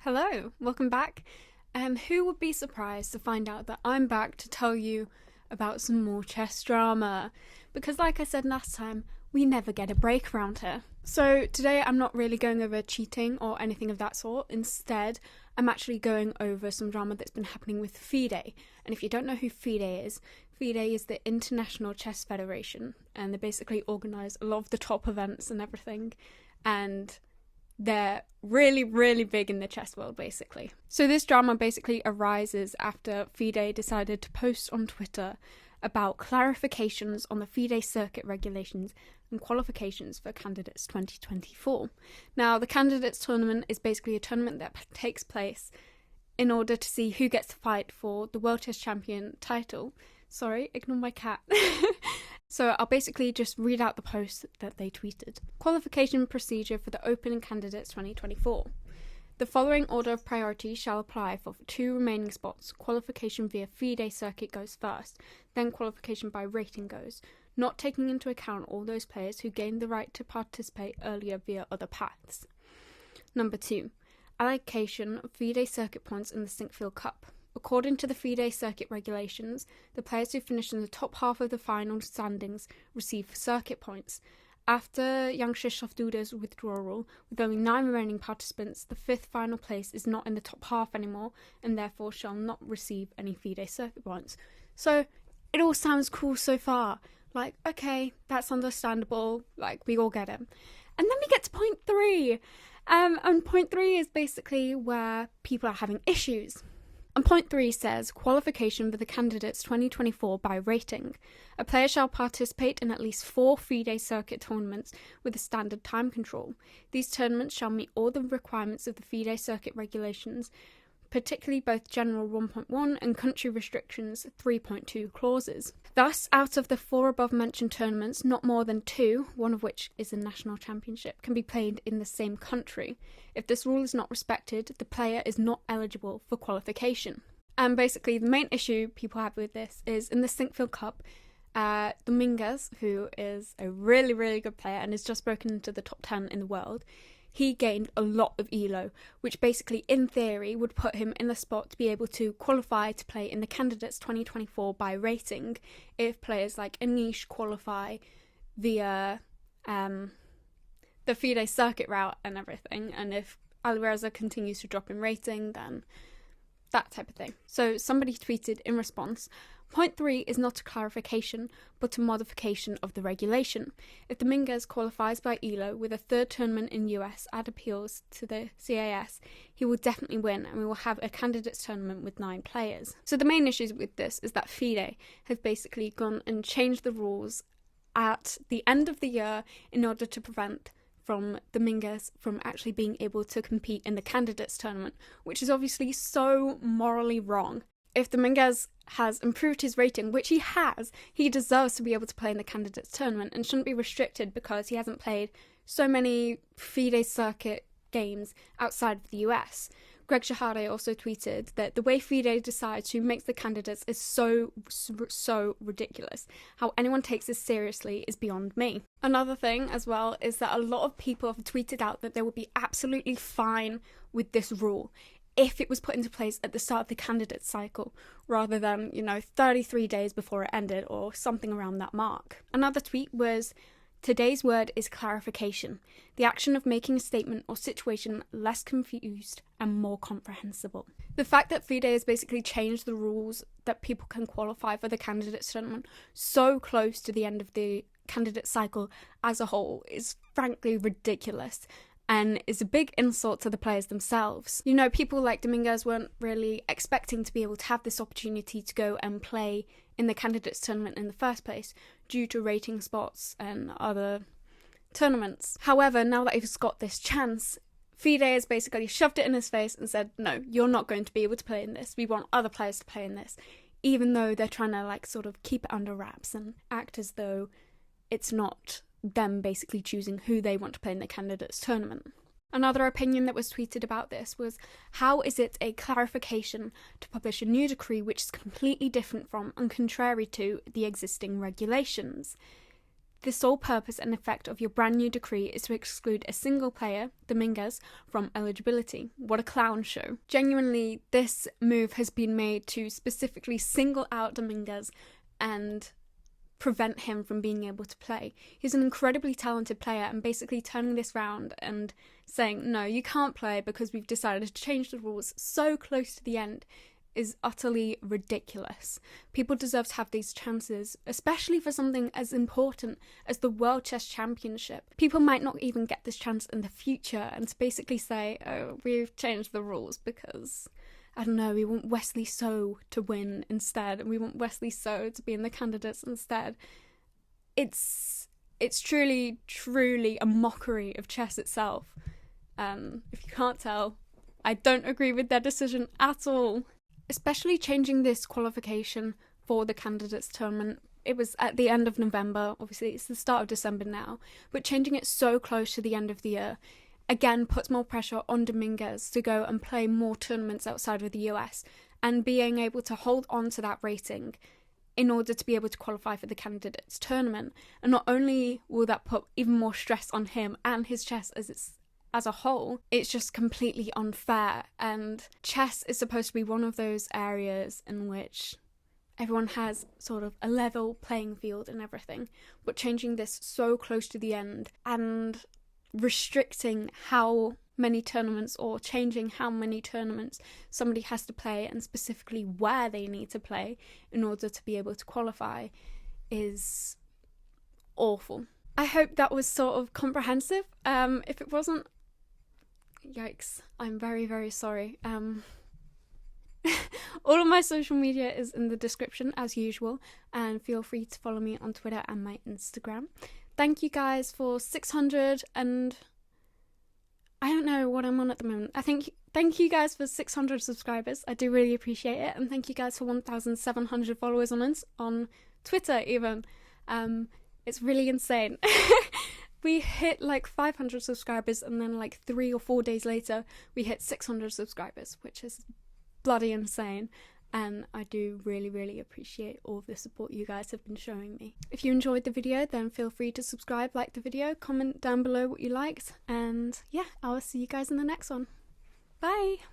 Hello, welcome back. Who would be surprised to find out that I'm back to tell you about some more chess drama? Because, like I said last time, we never get a break around here. So, today I'm not really going over cheating or anything of that sort. Instead, I'm actually going over some drama that's been happening with FIDE. And if you don't know who FIDE is the International Chess Federation, and they basically organise a lot of the top events and everything. And they're really, really big in the chess world, basically. So this drama basically arises after FIDE decided to post on Twitter about clarifications on the FIDE circuit regulations and qualifications for Candidates 2024. Now, the Candidates tournament is basically a tournament that takes place in order to see who gets to fight for the World Chess Champion title. Sorry, ignore my cat. So I'll basically just read out the post that they tweeted. Qualification procedure for the Open Candidates 2024. The following order of priority shall apply for 2 remaining spots. Qualification via FIDE circuit goes first, then qualification by rating goes, not taking into account all those players who gained the right to participate earlier via other paths. Number 2. Allocation of FIDE circuit points in the Stinkfield Cup. According to the FIDE circuit regulations, the players who finish in the top half of the final standings receive circuit points. After Jan Krzysztof Duda's withdrawal, with only 9 remaining participants, the 5th final place is not in the top half anymore and therefore shall not receive any FIDE circuit points. So it all sounds cool so far. Like, okay, that's understandable, like, we all get it. And then we get to point 3. And point 3 is basically where people are having issues. And point 3 says, qualification for the Candidates 2024 by rating. A player shall participate in at least 4 FIDE circuit tournaments with a standard time control. These tournaments shall meet all the requirements of the FIDE circuit regulations, particularly both General 1.1 and Country Restrictions 3.2 clauses. Thus, out of the 4 above-mentioned tournaments, not more than 2, one of which is a national championship, can be played in the same country. If this rule is not respected, the player is not eligible for qualification. And basically, the main issue people have with this is in the Stinkfield Cup, Domínguez, who is a really, really good player and has just broken into the top 10 in the world, he gained a lot of ELO, which basically, in theory, would put him in the spot to be able to qualify to play in the Candidates 2024 by rating if players like Anish qualify via the FIDE circuit route and everything, and if Alireza continues to drop in rating, then that type of thing. So somebody tweeted in response, point 3 is not a clarification, but a modification of the regulation. If Domínguez qualifies by ELO with a 3rd tournament in US and appeals to the CAS, he will definitely win, and we will have a candidates tournament with 9 players. So the main issue with this is that FIDE have basically gone and changed the rules at the end of the year in order to prevent from Domínguez from actually being able to compete in the candidates tournament, which is obviously so morally wrong. If Domínguez has improved his rating, which he has, he deserves to be able to play in the candidates tournament and shouldn't be restricted because he hasn't played so many FIDE circuit games outside of the US. Greg Shahade also tweeted that the way FIDE decides who makes the candidates is so ridiculous. How anyone takes this seriously is beyond me. Another thing as well is that a lot of people have tweeted out that they would be absolutely fine with this rule if it was put into place at the start of the candidate cycle, rather than, 33 days before it ended or something around that mark. Another tweet was, today's word is clarification, the action of making a statement or situation less confused and more comprehensible. The fact that FIDE has basically changed the rules that people can qualify for the candidates tournament so close to the end of the candidate cycle as a whole is frankly ridiculous and is a big insult to the players themselves. People like Domínguez weren't really expecting to be able to have this opportunity to go and play in the candidates tournament in the first place due to rating spots and other tournaments. However, now that he's got this chance, FIDE has basically shoved it in his face and said, no, you're not going to be able to play in this. We want other players to play in this, even though they're trying to sort of keep it under wraps and act as though it's not them basically choosing who they want to play in the candidates tournament. Another opinion that was tweeted about this was, how is it a clarification to publish a new decree which is completely different from and contrary to the existing regulations? The sole purpose and effect of your brand new decree is to exclude a single player, Domínguez, from eligibility. What a clown show. Genuinely, this move has been made to specifically single out Domínguez and prevent him from being able to play. He's an incredibly talented player, and basically turning this round and saying, no, you can't play because we've decided to change the rules so close to the end is utterly ridiculous. People deserve to have these chances, especially for something as important as the World Chess Championship. People might not even get this chance in the future, and to basically say, oh, we've changed the rules because, I don't know, we want Wesley So to win instead, and we want Wesley So to be in the candidates instead. It's truly, truly a mockery of chess itself. If you can't tell, I don't agree with their decision at all. Especially changing this qualification for the candidates tournament. It was at the end of November, obviously it's the start of December now, but changing it so close to the end of the year again puts more pressure on Domínguez to go and play more tournaments outside of the US and being able to hold on to that rating in order to be able to qualify for the candidates tournament. And not only will that put even more stress on him and his chess as a whole, it's just completely unfair. And chess is supposed to be one of those areas in which everyone has sort of a level playing field and everything, but changing this so close to the end and restricting how many tournaments or changing how many tournaments somebody has to play and specifically where they need to play in order to be able to qualify is awful. I hope that was sort of comprehensive. If it wasn't, yikes, I'm very, very sorry. All of my social media is in the description as usual, and feel free to follow me on Twitter and my Instagram. Thank you guys for 600 and I don't know what I'm on at the moment. Thank you guys for 600 subscribers. I do really appreciate it, and thank you guys for 1,700 followers on Twitter even. It's really insane. We hit like 500 subscribers, and then like 3 or 4 days later we hit 600 subscribers, which is bloody insane, and I do really, really appreciate all of the support you guys have been showing me. If you enjoyed the video, then feel free to subscribe, like the video, comment down below what you liked, and yeah, I'll see you guys in the next one. Bye!